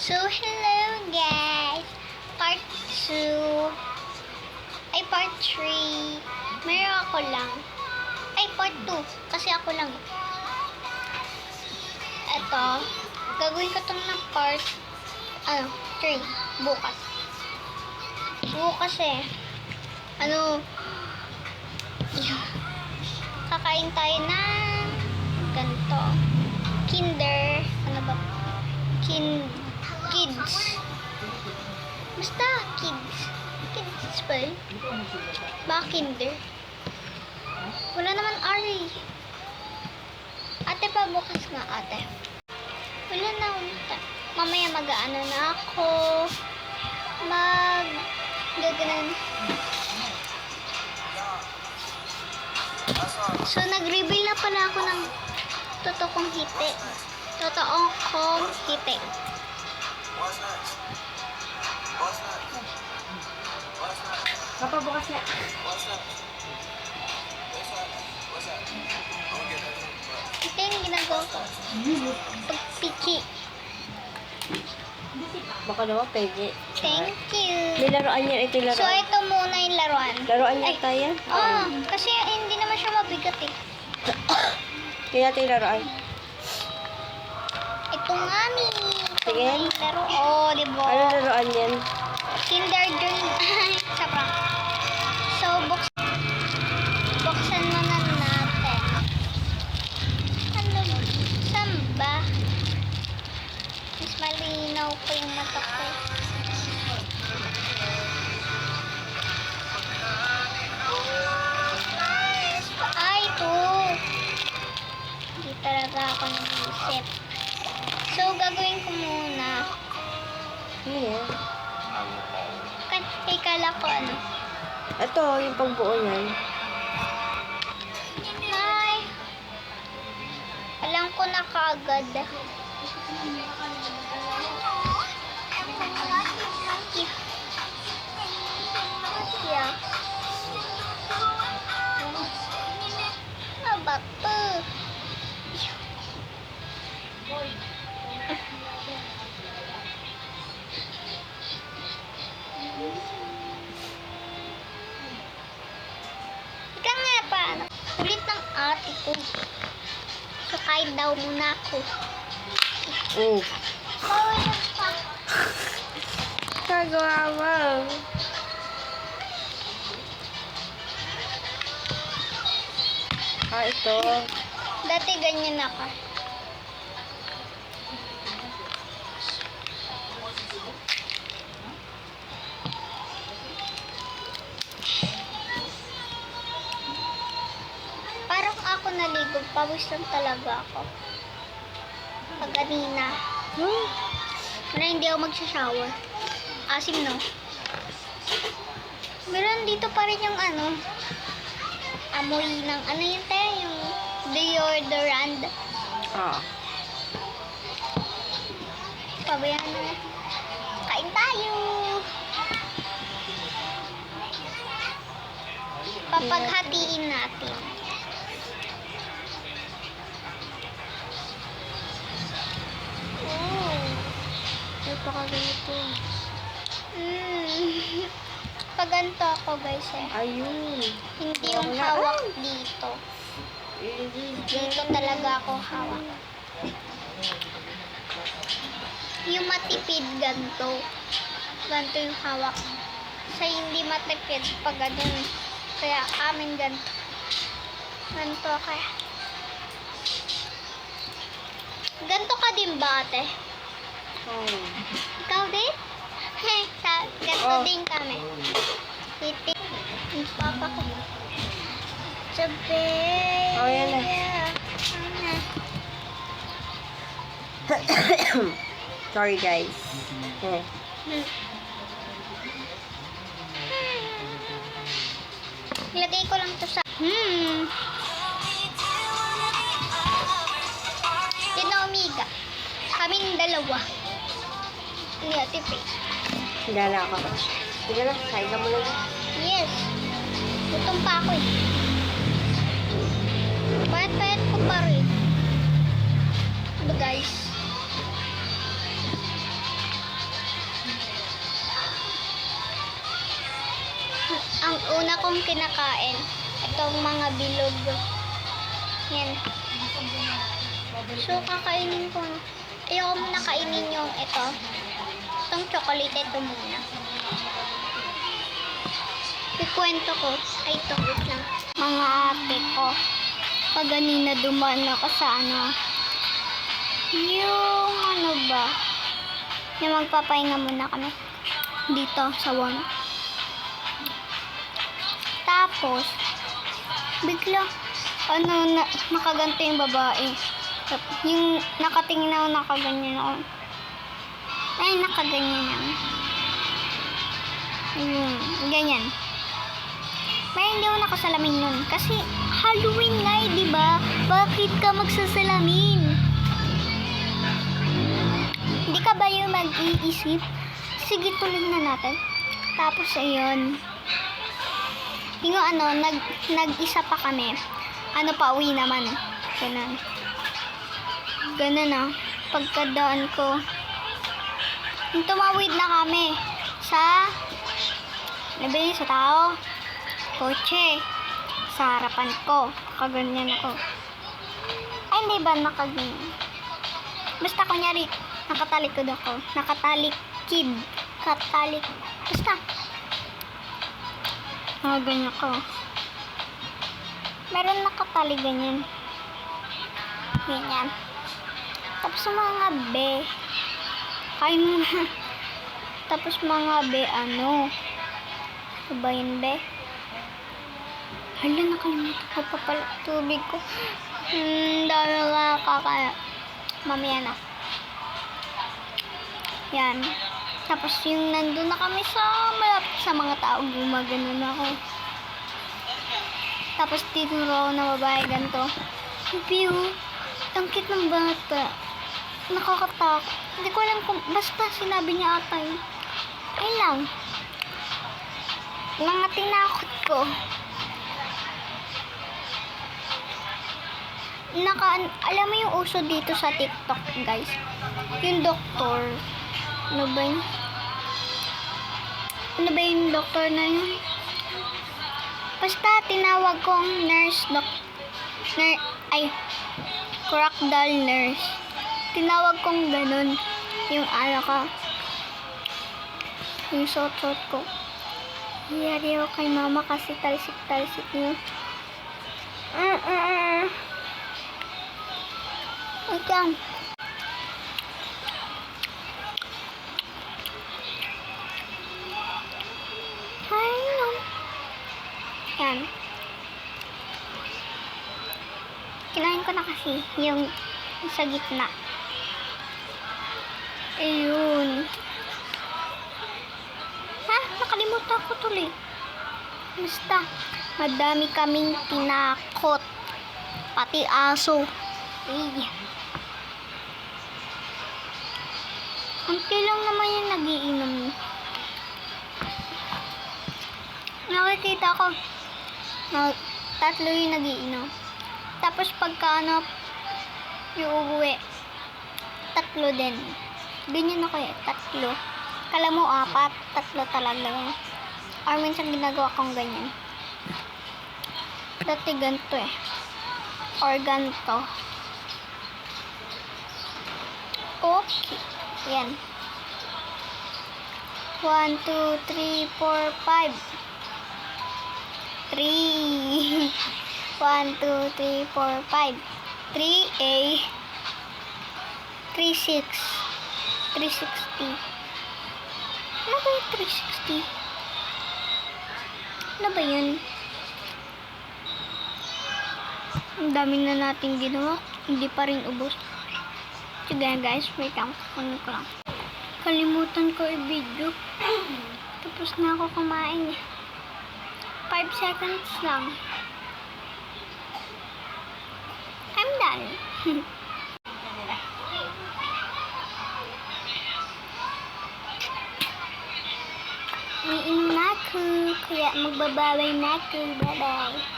So, hello guys! Part 2. Ay, part 3. Meron ako lang. Ay, part 2. Kasi ako lang. Eto. Gagawin ko itong ng part 3. Bukas. Bukas eh. Kakain tayo ng ganito. Kinder. Ano ba? Kids. Basta kids. Kids ba eh? Baka kinder. Wala naman R eh. Ate pa bukas nga ate. Wala na. Mamaya mag-ano na ako. Gaganan. So, nag-reveal na pala ako ng totoong hiti. Totoong kong hiti. Papabukas na. Ito yung ginagawa ko. Pagpiki. Baka naman pwede. Thank you. May laruan yan. Ito yung So, laruan. ito muna yung laruan. Laruan yan tayo? Kasi hindi naman siya mabigat eh. Kaya natin yung laruan. Ito nga ni. Sige. Laro. Diba? Ano laruan yan? Kinder Joy. Sa prank. So, buksan muna natin. Saan ba? Mas malinaw ko yung mata ko. Ay, ito. Hindi talaga ako nag-iisip. So, gagawin ko muna. Yeah. Kala ko Ito, yung pagbuo niyan. Ay. Alam ko na kaagad. Yeah. Ano ba ito? Ika nga pa, ulit ng ate ko. So, kahit daw muna ako. Bawal pa. Kagawa mo. Ito. Dati ganyan ako. Parang ako naligo, pawis lang talaga ako. Pag kanina. Wala, hindi ako magsha-shower. Asim, no? Meron dito pa rin yung amoy ng, yun tayo, yung deodorant. Pabayaan na. Kain tayo! Papaghatiin natin. Napakaganito. Pag ganito ako guys Ayun. hindi yung hawak dito. Dito talaga ako hawak. Yung matipid ganito. Ganito yung hawak. Sa hindi matipid pag ganun. Kaya amin ganito. Ganito kaya. Ganito ka din ba ate? Ikaw din? Ganito din kami. Titi. Yung papa ko. Sabi. Yan na. Sorry guys. Ilagay ko lang to sa... Yun na Omega. Kaming dalawa. Hindi ate face. Gala ako. Sige na, kain ka muna. Yes. Gutom pa ako eh. Payat-payat ko pa rin. Ito guys. una kong kinakain. Itong mga bilog. Yan. So, kakainin ko. Ayoko muna kainin yung ito. Itong chocolate, ito muna. Ikwento ko. Ay, ito, wait lang. Mga ate ko. Kaganina dumaan ako sa yung ba? Na magpapahinga muna kami. Dito, sa one. Tapos, bigla, nakaganto yung babae. Yung nakatingin ako, nakaganyan ako. Ay, nakaganyan ako. Ganyan. May hindi ako nakasalamin nun. Kasi, Halloween nga eh, diba? Bakit ka magsasalamin? Hindi ka ba yung mag-iisip? Sige, tuloy na natin. Tapos, ayun. Yung nag-isa pa kami. Pauwi naman. Ganun. Ganun pagkadaan ko. Tumawid na kami sa sa tao. Kotse. Sa harapan ko. Kaganyan ako. Ay, hindi ba nakaganyan? Basta kunyari, nakatalikod ako. Nakatalikid. Basta. Ganyan ako. Meron nakatali ganyan. Ganyan. Tapos mga be. Kain muna. Tapos mga be, ano ba yun, be? Hala, nakalimutan ko pa pala tubig ko. Dami ka kakaya. Mamaya na. Yan. Tapos yung nandun na kami malapit sa mga tao, gumaganon ako. Tapos tinuro ako na babae ganito. View, ang cute ng bata. Nakakatakot. Hindi ko alam kung, basta sinabi niya ata yun. Ay lang. Mga tinakot ko. Alam mo yung uso dito sa TikTok, guys. Yung doktor. Ano ba yung doktor na yun? Basta tinawag kong crocodile nurse. Tinawag kong ganun. Yung yung suot ko. Hiyari ako kay mama kasi talsik-talsik niyo. Ikaw. Yan. Kinain ko na kasi yung sa gitna. Ayun. Nakalimutan ko tuloy. Basta, madami kaming tinakot. Pati aso. Ay. Kunti lang naman yung nagiinom. Nakikita ko. Tatlo yung nagiinom. Tapos pagka yung uuwi, tatlo din. Ganyan ako tatlo. Kala mo 4, tatlo talaga. Or minsan ginagawa kong ganyan. Dati ganito or ganito. Okay. Yan. 1, 2, 3, 4, 5. 3. 1, 2, 3, 4, 5. 3A. 36. 360. Ano ba yung 360? Ano ba yun? Ang dami na natin ginawa. Hindi pa rin ubos. Sige guys, wait lang. Ano ko lang. Kalimutan ko i-video. Tapos na ako kumain. 5 seconds lang. I'm done. Umiinom na ako. Kaya magbabaway na ako. Bye-bye.